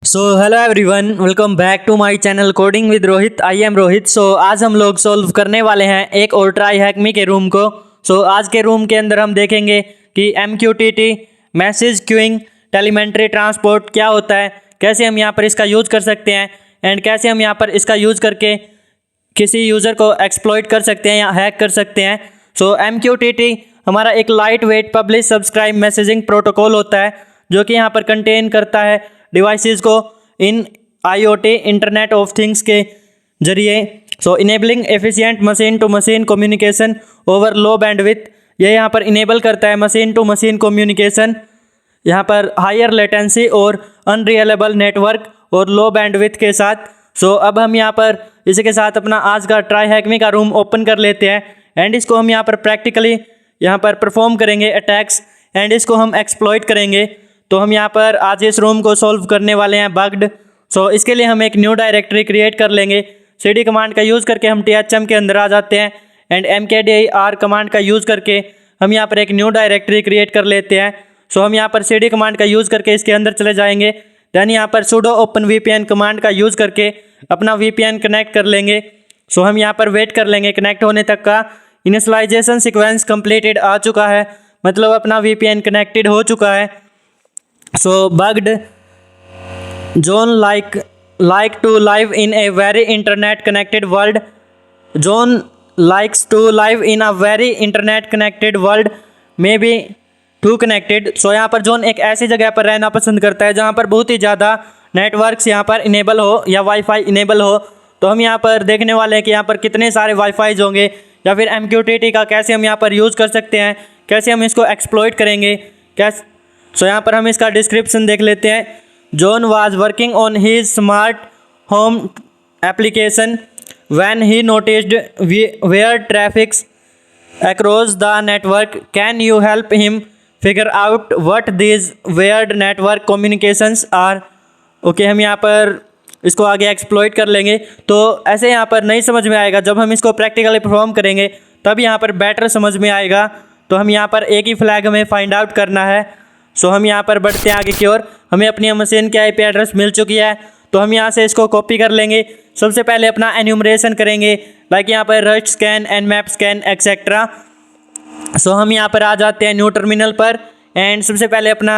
So hello everyone, welcome back to my channel coding with Rohit. I am Rohit. आज हम लोग solve करने वाले हैं एक और ट्राई हैकमी के रूम को। आज के रूम के अंदर हम देखेंगे कि MQTT message queuing telemetry transport क्या होता है, कैसे हम यहाँ पर इसका यूज़ कर सकते हैं एंड कैसे हम यहाँ पर इसका यूज़ करके किसी यूज़र को एक्सप्लॉइट कर सकते हैं या हैक कर सकते हैं। MQTT हमारा एक light weight publish subscribe messaging protocol होता है जो कि यहाँ पर कंटेन करता है डिवाइसेस को in IoT internet of things के जरिए। Enabling efficient machine to machine communication over low bandwidth. ये यहाँ पर इनेबल करता है मशीन टू मशीन कम्युनिकेशन, यहाँ पर हायर लेटेंसी और अनरिलायबल नेटवर्क और लो बैंडविड्थ के साथ। अब हम यहाँ पर इसी के साथ अपना आज का ट्राई हैकमी का रूम ओपन कर लेते हैं एंड इसको हम यहाँ पर प्रैक्टिकली यहाँ पर परफॉर्म करेंगे अटैक्स एंड इसको हम एक्सप्लॉइट करेंगे। तो हम यहाँ पर आज इस रूम को सॉल्व करने वाले हैं बग्ड। इसके लिए हम एक न्यू डायरेक्टरी क्रिएट कर लेंगे। cd कमांड का यूज़ करके हम THM के अंदर आ जाते हैं एंड mkdir कमांड का यूज़ करके हम यहाँ पर एक न्यू डायरेक्टरी क्रिएट कर लेते हैं। हम यहाँ पर cd कमांड का यूज़ करके इसके अंदर चले जाएंगे। दैन यहाँ पर sudo open VPN कमांड का यूज़ करके अपना VPN कनेक्ट कर लेंगे। हम यहाँ पर वेट कर लेंगे कनेक्ट होने तक का। इनिशियलाइजेशन सीक्वेंस कंप्लीटेड आ चुका है, मतलब अपना VPN कनेक्टेड हो चुका है। Bugged John like to live in a very internet connected world. John likes to live in a very internet connected world, maybe too connected. यहाँ पर जॉन एक ऐसी जगह पर रहना पसंद करता है जहाँ पर बहुत ही ज़्यादा नेटवर्क्स यहाँ पर इनेबल हो या वाईफाई इनेबल हो। तो हम यहाँ पर देखने वाले हैं कि यहाँ पर कितने सारे वाईफाईज होंगे या फिर MQTT का कैसे हम यहाँ पर यूज़ कर सकते हैं, कैसे हम इसको एक्सप्लॉइट करेंगे कैसे। यहाँ पर हम इसका डिस्क्रिप्शन देख लेते हैं। John was working on his smart home application when he noticed weird traffics across the network. Can you help him figure out what these weird network communications are. Okay, हम यहाँ पर इसको आगे एक्सप्लॉइट कर लेंगे। तो ऐसे यहाँ पर नहीं समझ में आएगा, जब हम इसको प्रैक्टिकली परफॉर्म करेंगे तब यहाँ पर बेटर समझ में आएगा। तो हम यहाँ पर एक ही फ्लैग हमें फाइंड आउट करना है। हम यहाँ पर बढ़ते हैं आगे की ओर। हमें अपनी मशीन की IP एड्रेस मिल चुकी है, तो हम यहाँ से इसको कॉपी कर लेंगे। सबसे पहले अपना एन्यूमरेशन करेंगे, लाइक यहाँ पर rust scan nmap scan etcetera. हम यहाँ पर आ जाते हैं न्यू टर्मिनल पर एंड सबसे पहले अपना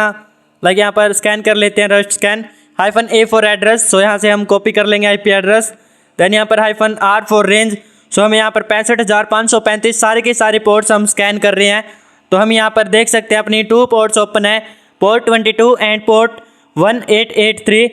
लाइक यहाँ पर स्कैन कर लेते हैं rust scan -A for address. यहाँ से हम कॉपी कर लेंगे IP एड्रेस। दैन यहाँ पर -R फॉर रेंज। हमें यहाँ पर 65,535 सारे के सारे पोर्ट्स हम स्कैन कर रहे हैं। तो हम यहाँ पर देख सकते हैं अपनी 2 पोर्ट्स ओपन है, पोर्ट 22 एंड पोर्ट 1883।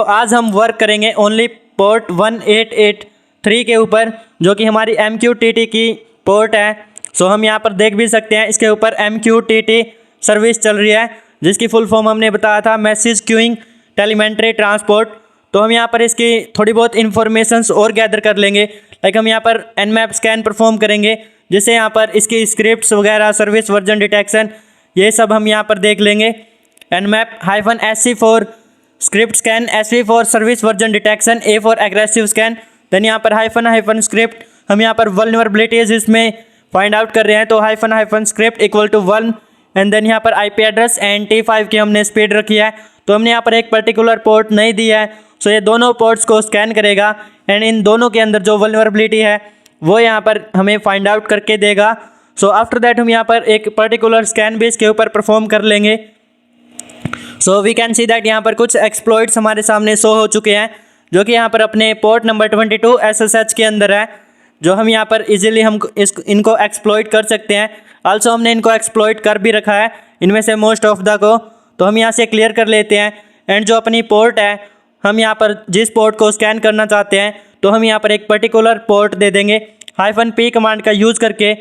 आज हम वर्क करेंगे ओनली पोर्ट 1883 के ऊपर, जो कि हमारी MQTT की पोर्ट है। हम यहाँ पर देख भी सकते हैं इसके ऊपर MQTT सर्विस चल रही है, जिसकी फुल फॉर्म हमने बताया था मैसेज क्यूइंग टेलीमेंट्री ट्रांसपोर्ट। तो हम यहाँ पर इसकी थोड़ी बहुत इन्फॉर्मेशंस और गैदर कर लेंगे, लाइक हम यहाँ पर nmap स्कैन परफॉर्म करेंगे, जिससे यहाँ पर इसकी स्क्रिप्ट्स वगैरह सर्विस वर्जन डिटेक्शन ये सब हम यहाँ पर देख लेंगे। nmap -SC for script scan, SV for service version detection, A for aggressive scan. Then यहाँ पर -हाइफन स्क्रिप्ट हम यहाँ पर वल्नरेबिलिटीज इसमें फाइंड आउट कर रहे हैं, तो -hyphen script equal to 1 and then यहाँ पर IP एड्रेस एंड T5 की हमने स्पीड रखी है। तो हमने यहाँ पर एक पर्टिकुलर पोर्ट नहीं दी है, ये दोनों पोर्ट्स को स्कैन करेगा एंड इन दोनों के अंदर जो वल्नरेबिलिटी है वो यहाँ पर हमें फाइंड आउट करके देगा। आफ्टर दैट हम यहाँ पर एक पर्टिकुलर स्कैन बेस के ऊपर परफॉर्म कर लेंगे। वी कैन सी दैट यहाँ पर कुछ एक्सप्लॉइट्स हमारे सामने शो हो चुके हैं, जो कि यहाँ पर अपने पोर्ट नंबर 22 SSH के अंदर है, जो हम यहाँ पर इजीली हम इनको एक्सप्लॉइट कर सकते हैं। आल्सो हमने इनको एक्सप्लॉइट कर भी रखा है, इनमें से मोस्ट ऑफ द को। तो हम यहाँ से क्लियर कर लेते हैं एंड जो अपनी पोर्ट है, हम यहाँ पर जिस पोर्ट को स्कैन करना चाहते हैं तो हम यहाँ पर एक पर्टिकुलर पोर्ट दे देंगे -P कमांड का यूज़ करके।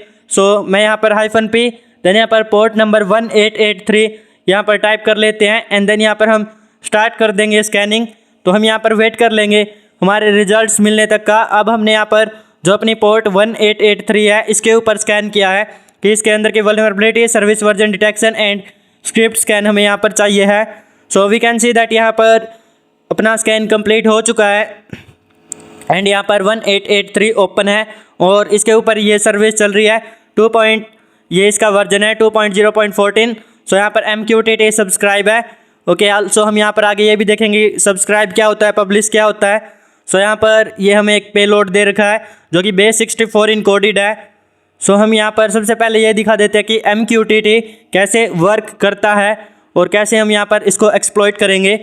मैं यहाँ पर -P देन यहाँ पर पोर्ट नंबर 1883 यहाँ पर टाइप कर लेते हैं एंड देन यहाँ पर हम स्टार्ट कर देंगे स्कैनिंग। तो हम यहाँ पर वेट कर लेंगे हमारे रिजल्ट्स मिलने तक का। अब हमने यहाँ पर जो अपनी पोर्ट 1883 है इसके ऊपर स्कैन किया है कि इसके अंदर की vulnerability, service version detection and script scan हमें यहाँ पर चाहिए है। वी कैन सी दैट यहाँ पर अपना स्कैन कंप्लीट हो चुका है एंड यहाँ पर 1883 ओपन है और इसके ऊपर ये सर्विस चल रही है ये इसका वर्जन है 2.0.14। यहाँ पर MQTT सब्सक्राइब है ओके, सो हम यहाँ पर आगे ये भी देखेंगे सब्सक्राइब क्या होता है, पब्लिश क्या होता है। सो यहाँ पर ये हमें एक पेलोड दे रखा है जो कि base64 इनकोडेड है। सो हम यहाँ पर सबसे पहले ये दिखा देते हैं कि MQTT कैसे वर्क करता है और कैसे हम यहाँ पर इसको एक्सप्लॉइट करेंगे।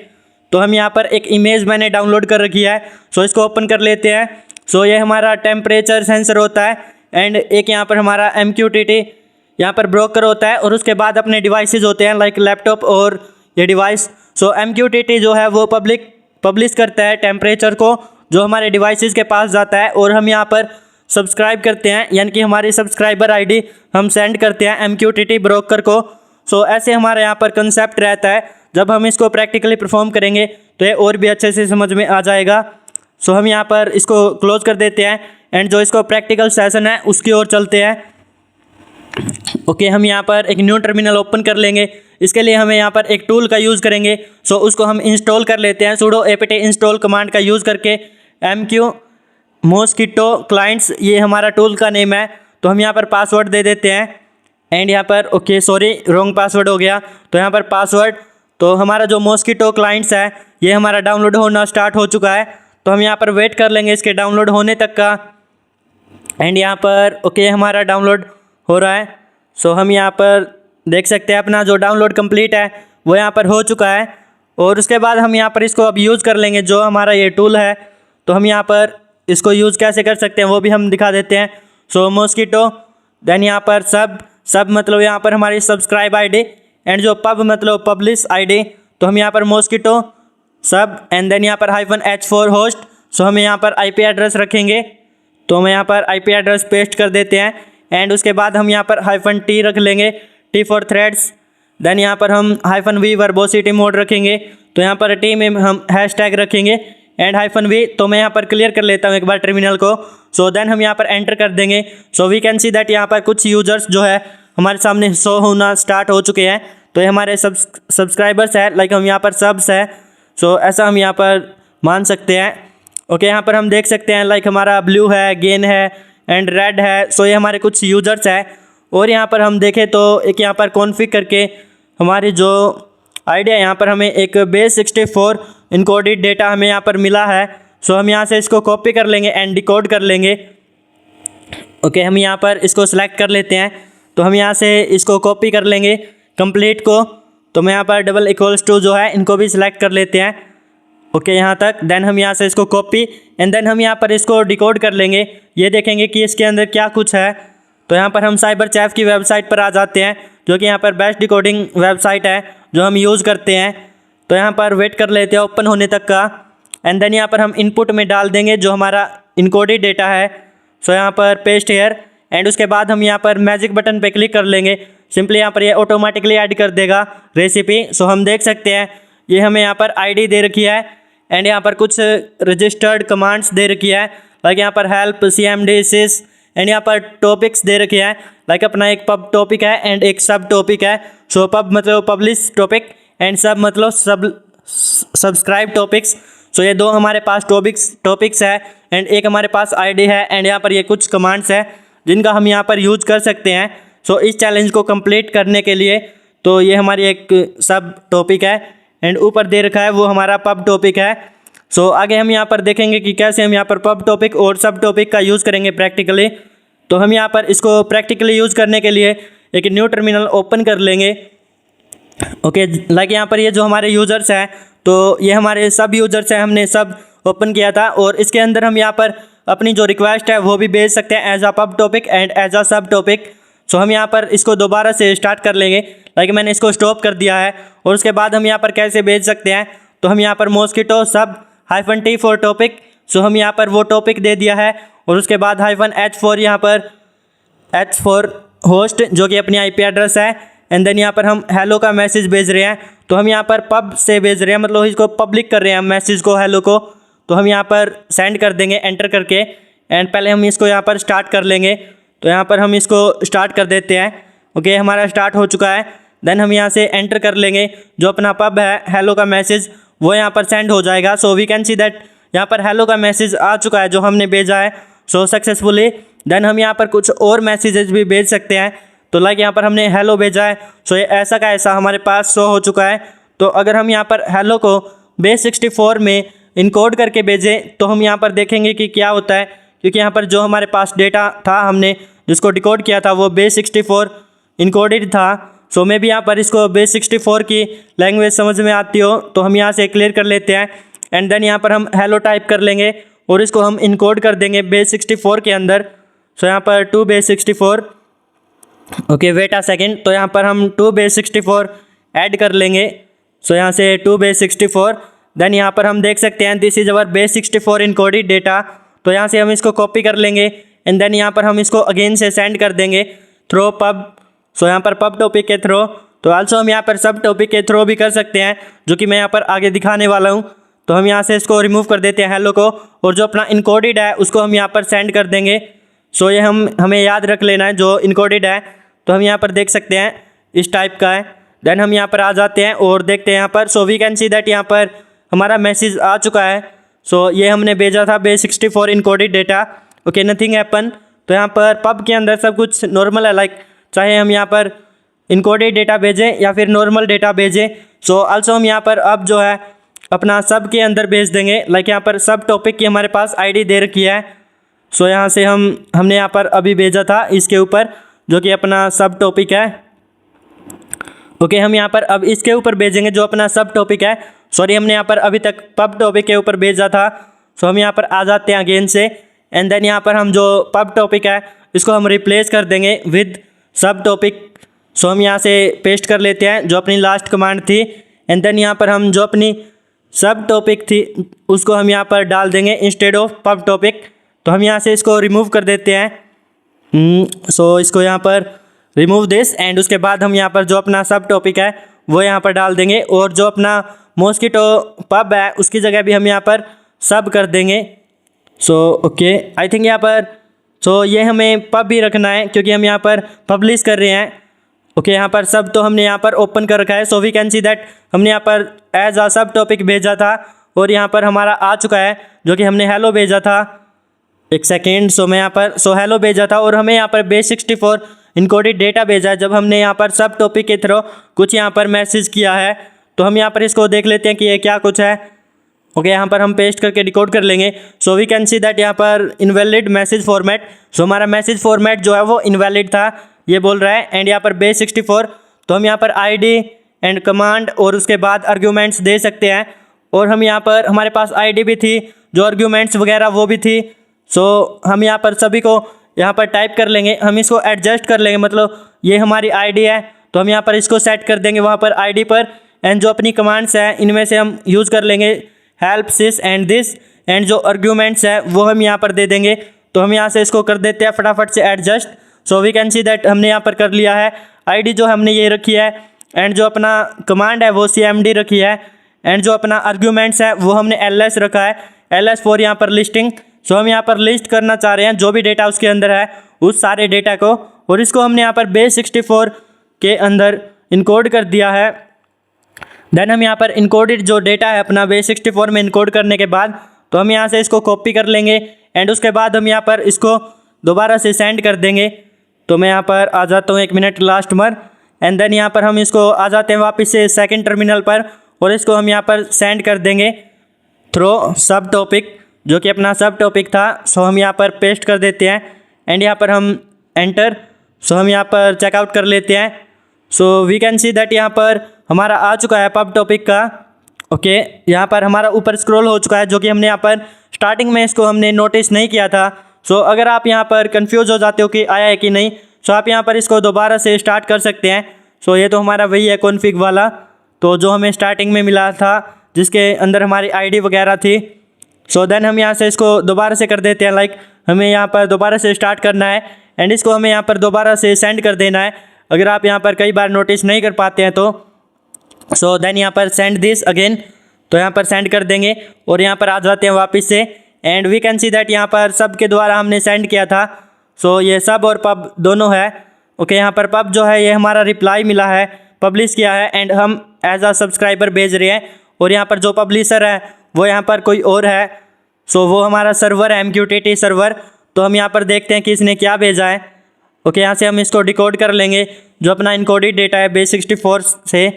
तो हम यहाँ पर एक इमेज मैंने डाउनलोड कर रखी है, सो इसको ओपन कर लेते हैं। सो ये हमारा टेम्परेचर सेंसर होता है एंड एक यहाँ पर हमारा MQTT यहाँ पर ब्रोकर होता है और उसके बाद अपने डिवाइसेस होते हैं लाइक लैपटॉप और ये डिवाइस। सो MQTT जो है वो पब्लिश करता है टेम्परेचर को जो हमारे डिवाइसेस के पास जाता है और हम यहाँ पर सब्सक्राइब करते हैं, यानी कि हमारी सब्सक्राइबर आईडी हम सेंड करते हैं MQTT ब्रोकर को। सो ऐसे हमारा यहाँ पर कंसेप्ट रहता है। जब हम इसको प्रैक्टिकली परफॉर्म करेंगे तो ये और भी अच्छे से समझ में आ जाएगा। सो हम यहाँ पर इसको क्लोज कर देते हैं एंड जो इसको प्रैक्टिकल सेशन है उसकी ओर चलते हैं। ओके, हम यहाँ पर एक न्यू टर्मिनल ओपन कर लेंगे। इसके लिए हमें यहाँ पर एक टूल का यूज़ करेंगे, सो उसको हम इंस्टॉल कर लेते हैं। sudo apt इंस्टॉल कमांड का यूज़ करके MQ मॉस्किटो क्लाइंट्स ये हमारा टूल का नेम है। तो हम यहाँ पर पासवर्ड दे देते हैं एंड यहाँ पर ओके सॉरी रॉन्ग पासवर्ड हो गया, तो यहाँ पर पासवर्ड। तो हमारा जो मॉस्किटो क्लाइंट्स है ये हमारा डाउनलोड होना स्टार्ट हो चुका है। तो हम यहाँ पर वेट कर लेंगे इसके डाउनलोड होने तक का एंड यहाँ पर ओके हमारा डाउनलोड हो रहा है। सो हम यहाँ पर देख सकते हैं अपना जो डाउनलोड कंप्लीट है वो यहाँ पर हो चुका है और उसके बाद हम यहाँ पर इसको अब यूज़ कर लेंगे जो हमारा ये टूल है। तो हम यहाँ पर इसको यूज़ कैसे कर सकते हैं वो भी हम दिखा देते हैं। सो मॉस्किटो देन यहाँ पर सब मतलब यहाँ पर हमारी सब्सक्राइब आईडी एंड जो पब मतलब पब्लिश आईडी। तो हम यहाँ पर मॉस्किटो सब एंड देन यहाँ पर -h4 होस्ट। सो हम यहाँ पर IP एड्रेस रखेंगे, तो हम यहाँ पर IP एड्रेस पेस्ट कर देते हैं एंड उसके बाद हम यहाँ पर -t रख लेंगे, T फॉर थ्रेड्स। देन यहाँ पर हम -v वर्बोसिटी मोड रखेंगे, तो यहाँ पर T में हम हैशटैग रखेंगे एंड -v। तो मैं यहाँ पर क्लियर कर लेता हूँ एक बार टर्मिनल को। सो देन हम यहाँ पर एंटर कर देंगे। So we can see that यहाँ पर कुछ यूजर्स जो है हमारे सामने शो होना स्टार्ट हो चुके हैं। तो ये हमारे सब्सक्राइबर्स है, लाइक हम यहाँ पर सब्स है। सो ऐसा हम यहाँ पर मान सकते हैं। ओके, यहाँ पर हम देख सकते हैं लाइक हमारा ब्लू है, गेन है एंड रेड है। सो ये हमारे कुछ यूजर्स है और यहाँ पर हम देखें तो एक यहाँ पर कॉन्फ़िग करके हमारी जो आइडिया यहाँ पर हमें एक base64 इनकोडेड डेटा हमें यहाँ पर मिला है। सो हम यहाँ से इसको कॉपी कर लेंगे एंड डिकोड कर लेंगे। ओके, हम यहाँ पर इसको सिलेक्ट कर लेते हैं, तो हम यहाँ से इसको कॉपी कर लेंगे कंप्लीट को। तो मैं यहाँ पर $= जो है इनको भी सिलेक्ट कर लेते हैं। ओके, यहाँ तक देन हम यहाँ से इसको कॉपी एंड देन हम यहाँ पर इसको डिकोड कर लेंगे। ये देखेंगे कि इसके अंदर क्या कुछ है। तो यहाँ पर हम साइबरचैफ की वेबसाइट पर आ जाते हैं जो कि यहाँ पर बेस्ट डिकोडिंग वेबसाइट है जो हम यूज़ करते हैं। तो यहाँ पर वेट कर लेते हैं ओपन होने तक का एंड देन यहाँ पर हम इनपुट में डाल देंगे जो हमारा इनकोडेड डेटा है। सो यहाँ पर पेस्ट हेयर एंड उसके बाद हम यहाँ पर मैजिक बटन पे क्लिक कर लेंगे। सिंपली यहाँ पर ये ऑटोमेटिकली ऐड कर देगा रेसिपी। सो हम देख सकते हैं ये हमें यहाँ पर ID दे रखी है एंड यहाँ पर कुछ रजिस्टर्ड कमांड्स दे रखी है, लाइक यहाँ पर हेल्प CMD sys एंड यहाँ पर टॉपिक्स दे रखे हैं, लाइक अपना एक पब टॉपिक है एंड एक सब टॉपिक है। सो पब मतलब पब्लिश टॉपिक एंड सब मतलब सब्सक्राइब टॉपिक्स। सो ये दो हमारे पास टॉपिक्स है एंड एक हमारे पास ID है एंड यहाँ पर ये कुछ कमांड्स है जिनका हम यहाँ पर यूज कर सकते हैं। सो इस चैलेंज को कंप्लीट करने के लिए तो ये हमारी एक सब टॉपिक है एंड ऊपर दे रखा है वो हमारा पब टॉपिक है। सो आगे हम यहाँ पर देखेंगे कि कैसे हम यहाँ पर पब टॉपिक और सब टॉपिक का यूज़ करेंगे प्रैक्टिकली। तो हम यहाँ पर इसको प्रैक्टिकली यूज़ करने के लिए एक न्यू टर्मिनल ओपन कर लेंगे। ओके, लाइक यहाँ पर ये जो हमारे यूज़र्स हैं तो ये हमारे सब यूज़र्स हैं, हमने सब ओपन किया था और इसके अंदर हम यहाँ पर अपनी जो रिक्वेस्ट है वो भी भेज सकते हैं as a pub topic and as a sub topic. सो हम यहाँ पर इसको दोबारा से स्टार्ट कर लेंगे, लाइक मैंने इसको स्टॉप कर दिया है। और उसके बाद हम यहाँ पर कैसे भेज सकते हैं, तो हम यहाँ पर मॉस्किटो सब -t फॉर टॉपिक। सो हम यहाँ पर वो टॉपिक दे दिया है और उसके बाद -h4 यहाँ पर h4 होस्ट जो कि अपनी IP एड्रेस है एंड देन यहाँ पर हम हेलो का मैसेज भेज रहे हैं। तो हम यहाँ पर पब से भेज रहे हैं, मतलब इसको पब्लिक कर रहे हैं मैसेज को, हेलो को। तो हम यहाँ पर सेंड कर देंगे एंटर करके एंड पहले हम इसको यहाँ पर स्टार्ट कर लेंगे। तो यहाँ पर हम इसको स्टार्ट कर देते हैं। ओके, हमारा स्टार्ट हो चुका है। देन हम यहाँ से एंटर कर लेंगे, जो अपना पब है हेलो का मैसेज वो यहाँ पर सेंड हो जाएगा। So we can see that यहाँ पर हेलो का मैसेज आ चुका है जो हमने भेजा है सो सक्सेसफुली। देन हम यहाँ पर कुछ और मैसेजेस भी भेज सकते हैं। तो लाइक यहाँ पर हमने हेलो भेजा है, सो ये ऐसा का ऐसा हमारे पास शो हो चुका है। तो अगर हम यहाँ पर हेलो को बेस 64 में इनकोड करके भेजें तो हम यहाँ पर देखेंगे कि क्या होता है, क्योंकि यहाँ पर जो हमारे पास डेटा था हमने जिसको डिकोड किया था वो बेस 64 इनकोडेड था। सो मैं भी यहाँ पर इसको बेस 64 की लैंग्वेज समझ में आती हो तो हम यहाँ से क्लियर कर लेते हैं एंड देन यहाँ पर हम हेलो टाइप कर लेंगे और इसको हम इनकोड कर देंगे बेस 64 के अंदर। सो यहाँ पर 2 base 64, okay wait a second, तो यहाँ पर हम 2 बेस 64 ऐड कर लेंगे। सो यहाँ से 2 बेस 64, देन यहाँ पर हम देख सकते हैं this is our base 64 encoded data. तो यहाँ से हम इसको कॉपी कर लेंगे एंड देन यहाँ पर हम इसको अगेन से सेंड कर देंगे थ्रो पब। सो यहाँ पर पब टॉपिक के थ्रो, तो आल्सो हम यहाँ पर सब टॉपिक के थ्रो भी कर सकते हैं जो कि मैं यहाँ पर आगे दिखाने वाला हूँ। तो हम यहाँ से इसको रिमूव कर देते हैं हेलो को और जो अपना इनकोडेड है उसको हम यहाँ पर सेंड कर देंगे। सो ये हमें याद रख लेना है जो इनकोडेड है, तो हम यहाँ पर देख सकते हैं इस टाइप का है। देन हम यहाँ पर आ जाते हैं और देखते हैं यहाँ पर, so we can see that यहाँ पर हमारा मैसेज आ चुका है। सो ये हमने भेजा था base 64 encoded data, okay nothing happen. तो यहाँ पर पब के अंदर सब कुछ नॉर्मल है, लाइक चाहे हम यहाँ पर इनकोडेड डेटा भेजें या फिर नॉर्मल डेटा भेजें। सो आल्सो हम यहाँ पर अब जो है अपना सब के अंदर भेज देंगे, लाइक यहाँ पर सब टॉपिक की हमारे पास आईडी दे रखी है। सो यहाँ से हमने यहाँ पर अभी भेजा था इसके ऊपर जो कि अपना सब टॉपिक है, ओके हम यहाँ पर अब इसके ऊपर भेजेंगे जो अपना सब टॉपिक है। सॉरी हमने यहाँ पर अभी तक पब टॉपिक के ऊपर भेजा था। सो हम यहाँ पर आ जाते हैं अगेन से एंड देन यहाँ पर हम जो पब टॉपिक है इसको हम रिप्लेस कर देंगे विद सब टॉपिक। सो हम यहाँ से पेस्ट कर लेते हैं जो अपनी लास्ट कमांड थी एंड देन यहाँ पर हम जो अपनी सब टॉपिक थी उसको हम यहाँ पर डाल देंगे इंस्टेड ऑफ पब टॉपिक। तो हम यहाँ से इसको रिमूव कर देते हैं। सो इसको यहाँ पर रिमूव दिस एंड उसके बाद हम यहाँ पर जो अपना सब टॉपिक है वो यहाँ पर डाल देंगे और जो अपना मॉस्किटो पब है उसकी जगह भी हम यहाँ पर सब कर देंगे। सो ओके आई थिंक यहाँ पर सो ये हमें पब भी रखना है क्योंकि हम यहाँ पर पब्लिश कर रहे हैं। ओके यहाँ पर सब तो हमने यहाँ पर ओपन कर रखा है। So we can see that हमने यहाँ पर एज अ सब टॉपिक भेजा था और यहाँ पर हमारा आ चुका है जो कि हमने हेलो भेजा था। एक सेकेंड, सो मैं यहाँ पर हेलो भेजा था और हमें यहाँ पर बेस 64 इनकोडेड डेटा भेजा है जब हमने यहाँ पर सब टॉपिक के थ्रू कुछ यहाँ पर मैसेज किया है। तो हम यहाँ पर इसको देख लेते हैं कि ये क्या कुछ है। ओके यहाँ पर हम पेस्ट करके डिकोड कर लेंगे। So we can see that यहाँ पर इनवैलिड मैसेज फॉर्मेट। सो हमारा मैसेज फॉर्मेट जो है वो इनवैलिड था ये बोल रहा है एंड यहाँ पर बेस 64। तो हम यहाँ पर आईडी एंड कमांड और उसके बाद आर्ग्यूमेंट्स दे सकते हैं और हम यहाँ पर हमारे पास आईडी भी थी जो आर्ग्यूमेंट्स वगैरह वो भी थी। सो हम यहाँ पर सभी को यहाँ पर टाइप कर लेंगे, हम इसको एडजस्ट कर लेंगे, मतलब ये हमारी आईडी है तो हम यहाँ पर इसको सेट कर देंगे वहाँ पर आईडी पर एंड जो अपनी कमांड्स हैं इनमें से हम यूज़ कर लेंगे help sys and this and जो आर्ग्यूमेंट्स है वो हम यहाँ पर दे देंगे। तो हम यहाँ से इसको कर देते हैं फटाफट से adjust. So we can see that हमने यहाँ पर कर लिया है। आईडी जो हमने ये रखी है एंड जो अपना कमांड है वो CMD रखी है एंड जो अपना आर्ग्यूमेंट्स है वो हमने LS रखा है, LS फॉर यहाँ पर लिस्टिंग। सो हम यहाँ पर लिस्ट करना चाह रहे हैं जो भी डेटा उसके अंदर है उस सारे डेटा को और इसको हमने यहाँ पर बेस 64 के अंदर इनकोड कर दिया है। देन हम यहाँ पर इनकोडेड जो डेटा है अपना बेस 64 में इनकोड करने के बाद तो हम यहाँ से इसको कॉपी कर लेंगे एंड उसके बाद हम यहाँ पर इसको दोबारा से सेंड कर देंगे। तो मैं यहाँ पर आ जाता हूँ, एक मिनट लास्ट मर एंड देन यहाँ पर हम इसको आ जाते हैं वापस से सेकंड टर्मिनल पर और इसको हम यहाँ पर सेंड कर देंगे थ्रो सब टॉपिक जो कि अपना सब टॉपिक था। सो हम यहाँ पर पेस्ट कर देते हैं एंड यहाँ पर हम एंटर। सो हम यहाँ पर चेकआउट कर लेते हैं। So we can see that यहाँ पर हमारा आ चुका है पब टॉपिक का। ओके यहाँ पर हमारा ऊपर स्क्रॉल हो चुका है जो कि हमने यहाँ पर स्टार्टिंग में इसको हमने नोटिस नहीं किया था। सो अगर आप यहाँ पर कंफ्यूज हो जाते हो कि आया है कि नहीं, सो आप यहाँ पर इसको दोबारा से स्टार्ट कर सकते हैं। सो ये तो हमारा वही है कॉन्फ़िग वाला, तो जो हमें स्टार्टिंग में मिला था जिसके अंदर हमारी आईडी वगैरह थी। सो देन हम यहाँ से इसको दोबारा से कर देते हैं, लाइक हमें यहाँ पर दोबारा से स्टार्ट करना है एंड इसको हमें यहाँ पर दोबारा से सेंड कर देना है अगर आप यहाँ पर कई बार नोटिस नहीं कर पाते हैं तो। सो देन यहाँ पर सेंड दिस अगेन, तो यहाँ पर सेंड कर देंगे और यहाँ पर आ जाते हैं वापस से and we can see that यहाँ पर सब के द्वारा हमने सेंड किया था। सो ये सब और पब दोनों है। ओके यहाँ पर पब जो है ये हमारा रिप्लाई मिला है, पब्लिश किया है एंड हम एज अ सब्सक्राइबर भेज रहे हैं और यहाँ पर जो पब्लिशर है वो यहाँ पर कोई और है। सो वो हमारा सर्वर है MQTT सर्वर। तो हम यहाँ पर देखते हैं कि इसने क्या भेजा है। ओके यहाँ से हम इसको डिकोड कर लेंगे जो अपना इनकोडेड डेटा है बेस 64 से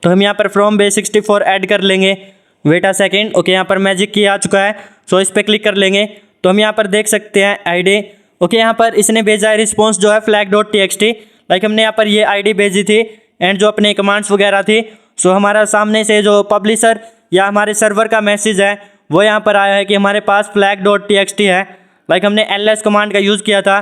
तो हम यहाँ पर फ्रॉम बेस 64 ऐड कर लेंगे। Wait a second. ओके, यहाँ पर मैजिक की आ चुका है, सो इस पर क्लिक कर लेंगे। तो हम यहाँ पर देख सकते हैं आईडी। ओके, यहाँ पर इसने भेजा है रिस्पॉन्स जो है flag.txt। लाइक हमने यहाँ पर ये आईडी भेजी थी एंड जो अपने कमांड्स वगैरह थी। सो हमारा सामने से जो पब्लिशर या हमारे सर्वर का मैसेज है वो यहाँ पर आया है कि हमारे पास flag.txt है। लाइक हमने ls कमांड का यूज़ किया था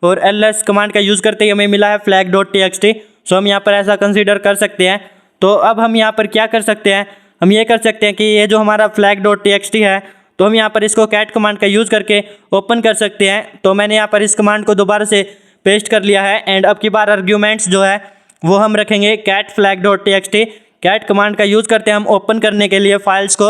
और ls कमांड का यूज़ करते ही हमें मिला है flag.txt। सो हम यहाँ पर ऐसा कंसीडर कर सकते हैं। तो अब हम यहाँ पर क्या कर सकते हैं, हम ये कर सकते हैं कि ये जो हमारा flag.txt है तो हम यहाँ पर इसको कैट कमांड का यूज़ करके ओपन कर सकते हैं। तो मैंने यहाँ पर इस कमांड को दोबारा से पेस्ट कर लिया है एंड अब की बार आर्ग्यूमेंट्स जो है वो हम रखेंगे कैट flag.txt। कैट कमांड का यूज़ करते हैं हम ओपन करने के लिए फाइल्स को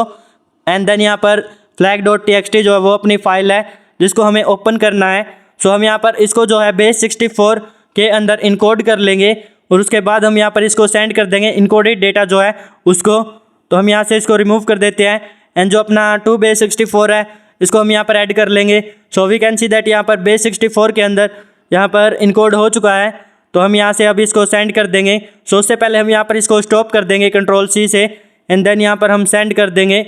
एंड देन यहाँ पर flag.txt जो है वो अपनी फाइल है जिसको हमें ओपन करना है। सो हम यहाँ पर इसको जो है बेस 64 के अंदर इनकोड कर लेंगे और उसके बाद हम यहाँ पर इसको सेंड कर देंगे इनकोडेड डेटा जो है उसको। तो हम यहाँ से इसको रिमूव कर देते हैं एंड जो अपना 2 बेस 64 है इसको हम यहाँ पर ऐड कर लेंगे। So we can see that यहाँ पर बेस 64 के अंदर यहाँ पर इनकोड हो चुका है। तो हम यहाँ से अभी इसको सेंड कर देंगे। सो उससे पहले हम यहाँ पर इसको स्टॉप कर देंगे Ctrl+C से एंड देन यहाँ पर हम सेंड कर देंगे।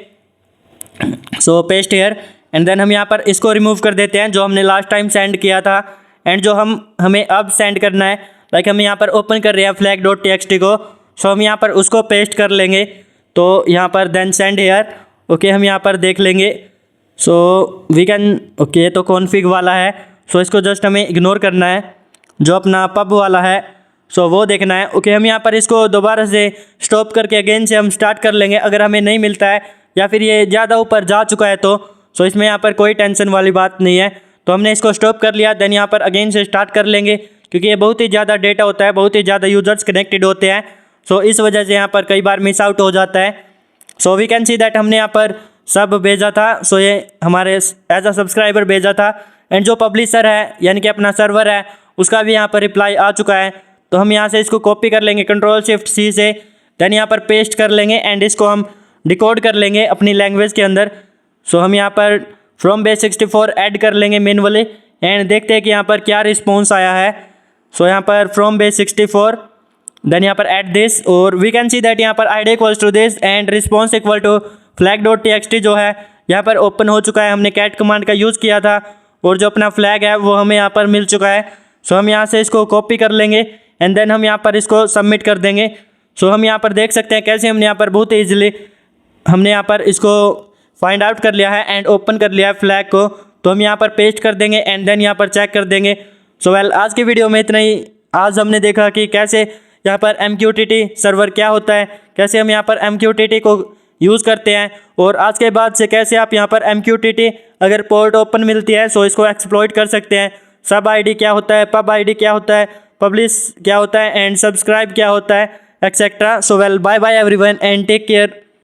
सो पेस्ट हेयर एंड देन हम यहाँ पर इसको रिमूव कर देते हैं जो हमने लास्ट टाइम सेंड किया था एंड जो हमें अब सेंड करना है। लाइक हम यहाँ पर ओपन कर रहे हैं flag.txt को। सो हम यहाँ पर उसको पेस्ट कर लेंगे। तो यहाँ पर देन सेंड हेयर। ओके, हम यहाँ पर देख लेंगे। सो वी कैन ओके, तो कॉन्फ़िग वाला है सो इसको जस्ट हमें इग्नोर करना है। जो अपना पब वाला है सो वो देखना है। ओके, हम यहाँ पर इसको दोबारा से स्टॉप करके अगेन से हम स्टार्ट कर लेंगे। अगर हमें नहीं मिलता है या फिर ये ज़्यादा ऊपर जा चुका है तो सो इसमें यहाँ पर कोई टेंशन वाली बात नहीं है। तो हमने इसको स्टॉप कर लिया, देन यहाँ पर अगेन से स्टार्ट कर लेंगे क्योंकि ये बहुत ही ज़्यादा डेटा होता है, बहुत ही ज़्यादा यूजर्स कनेक्टेड होते हैं। सो इस वजह से यहाँ पर कई बार मिस आउट हो जाता है। So we can see that हमने यहाँ पर सब भेजा था। सो ये हमारे एज अ सब्सक्राइबर भेजा था एंड जो पब्लिशर है यानी कि अपना सर्वर है उसका भी यहाँ पर रिप्लाई आ चुका है। तो हम यहाँ से इसको कॉपी कर लेंगे Ctrl+Shift+C से, देन यहाँ पर पेस्ट कर लेंगे एंड इसको हम डिकोड कर लेंगे अपनी लैंग्वेज के अंदर। सो हम यहाँ पर फ्रॉम बेस 64 ऐड कर लेंगे मैनुअली एंड देखते हैं कि यहाँ पर क्या रिस्पॉन्स आया है। सो यहाँ पर फ्रॉम बेस 64 देन यहाँ पर ऐड दिस और वी कैन सी दैट यहाँ पर id equals to this and response equal to flag.txt जो है यहाँ पर ओपन हो चुका है। हमने कैट कमांड का यूज़ किया था और जो अपना फ्लैग है वो हमें यहाँ पर मिल चुका है। सो हम यहाँ से इसको कॉपी कर लेंगे एंड देन हम यहाँ पर इसको सबमिट कर देंगे। सो हम यहाँ पर देख सकते हैं कैसे हमने यहाँ पर बहुत ईजिली हमने यहाँ पर इसको फाइंड आउट कर लिया है एंड ओपन कर लिया है फ्लैग को। तो हम यहाँ पर पेस्ट कर देंगे एंड देन यहाँ पर चेक कर देंगे। सो वेल, आज की वीडियो में इतना ही। आज हमने देखा कि कैसे यहाँ पर MQTT सर्वर क्या होता है, कैसे हम यहाँ पर MQTT को यूज़ करते हैं और आज के बाद से कैसे आप यहाँ पर MQTT अगर पोर्ट ओपन मिलती है सो इसको एक्सप्लॉइट कर सकते हैं। सब आईडी क्या होता है, पब आईडी क्या होता है, पब्लिश क्या होता है एंड सब्सक्राइब क्या होता है, etcetera. So well, bye bye everyone and take care.